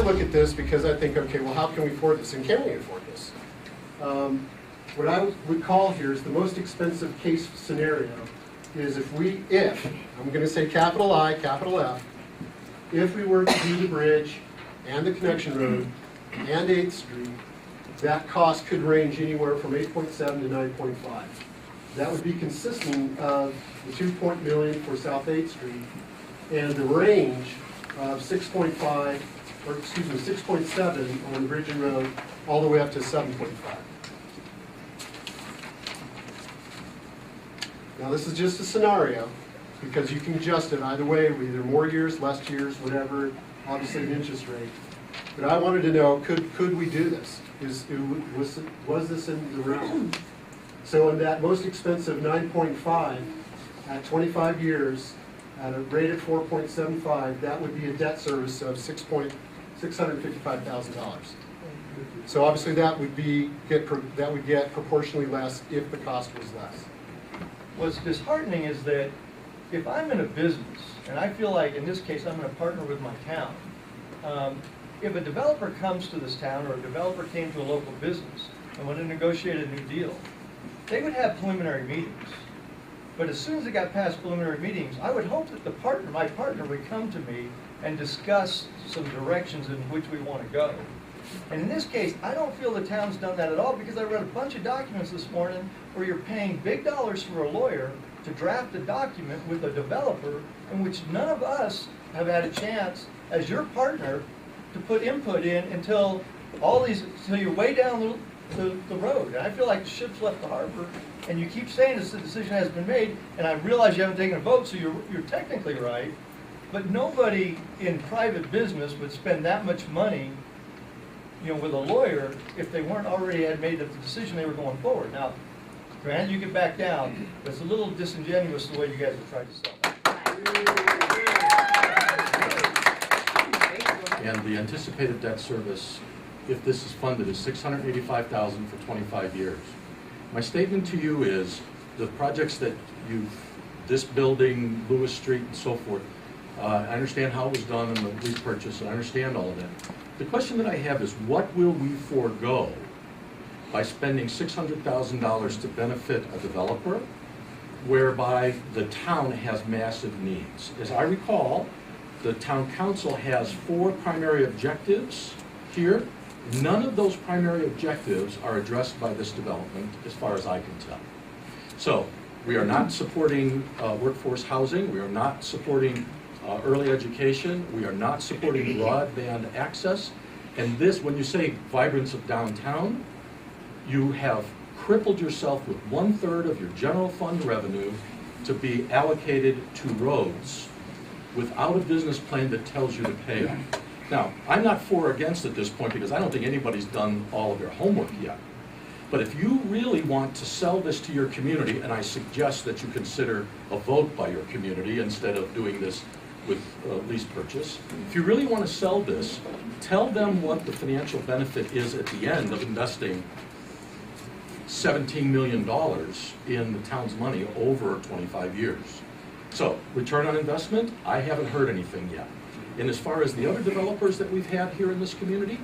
look at this because I think, okay, well, how can we afford this, and can we afford this? What I would call here is the most expensive case scenario is if, I'm going to say capital I, capital F, if we were to do the bridge and the connection road and 8th Street, that cost could range anywhere from 8.7 to 9.5. That would be consistent of the 2 million for South 8th Street and the range of 6.5, or excuse me, 6.7 on Bridge and Road, all the way up to 7.5. Now this is just a scenario, because you can adjust it either way, either more years, less years, whatever, obviously an interest rate. But I wanted to know, could we do this? Was this in the realm? So in that most expensive 9.5, at 25 years, at a rate of 4.75, that would be a debt service of $655,000. So obviously that would get proportionally less if the cost was less. What's disheartening is that if I'm in a business, and I feel like in this case I'm going to partner with my town, if a developer comes to this town, or a developer came to a local business and wanted to negotiate a new deal, they would have preliminary meetings. But as soon as it got past preliminary meetings, I would hope that my partner would come to me and discuss some directions in which we want to go. And in this case, I don't feel the town's done that at all, because I read a bunch of documents this morning where you're paying big dollars for a lawyer to draft a document with a developer in which none of us have had a chance, as your partner, to put input in until you're way down the road. And I feel like the ship's left the harbor, and you keep saying this, the decision has been made, and I realize you haven't taken a vote, so you're technically right, but nobody in private business would spend that much money, with a lawyer if they weren't already had made the decision they were going forward. Now, granted, you get back down, but it's a little disingenuous the way you guys have tried to sell it. And the anticipated debt service, if this is funded, is $685,000 for 25 years. My statement to you is the projects that this building, Lewis Street, and so forth, I understand how it was done in the lease purchase, and I understand all of that. The question that I have is, what will we forego by spending $600,000 to benefit a developer, whereby the town has massive needs? As I recall, the town council has 4 primary objectives here. None of those primary objectives are addressed by this development, as far as I can tell. So, we are not supporting workforce housing, we are not supporting early education, we are not supporting broadband access, and this, when you say vibrance of downtown, you have crippled yourself with 1/3 of your general fund revenue to be allocated to roads without a business plan that tells you to pay them. Now, I'm not for or against at this point, because I don't think anybody's done all of their homework yet. But if you really want to sell this to your community, and I suggest that you consider a vote by your community instead of doing this with lease purchase, if you really want to sell this, tell them what the financial benefit is at the end of investing $17 million in the town's money over 25 years. So, return on investment, I haven't heard anything yet. And as far as the other developers that we've had here in this community,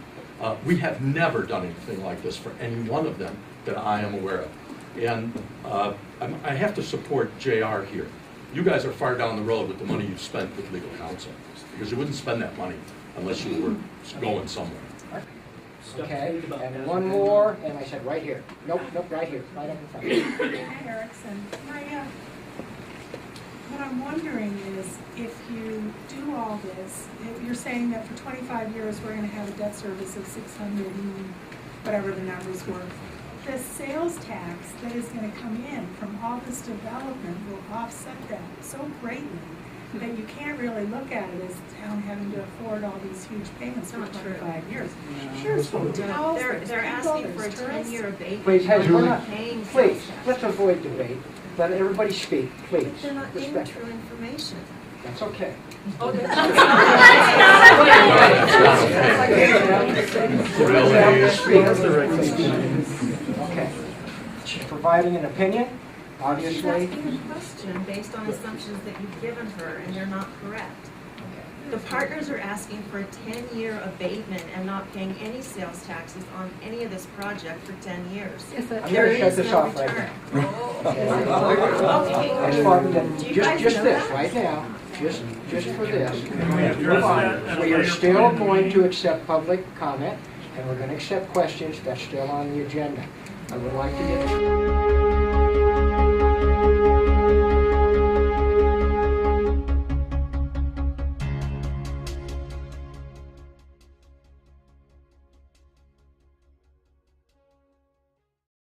we have never done anything like this for any one of them that I am aware of. And I have to support JR here. You guys are far down the road with the money you've spent with legal counsel, because you wouldn't spend that money unless you were going somewhere. Okay, and one more, and I said right here. Nope, right here, right up in front. Erickson, what I'm wondering is, if you do all this, you're saying that for 25 years we're going to have a debt service of 600 and whatever the numbers were. The sales tax that is going to come in from all this development will offset that so greatly that you can't really look at it as the town having to afford all these huge payments for 25 years. Here's hotels. They're asking for a 10-year abatement. Please, We're not paying please, let's avoid debate. Let everybody speak, please. But they're not getting true information. That's okay. Oh, that's Okay. Providing an opinion, obviously. She's asking a question based on assumptions that you've given her, and they're not correct. The partners are asking for a 10-year abatement and not paying any sales taxes on any of this project for 10 years. I'm There gonna shut is this no off right return. now. Okay. As far as, Do you guys just know this, that? right now, just for this. Can we address that at a We are later still point in the going meeting? to accept public comment, and we're gonna accept questions, that's still on the agenda. I would like to get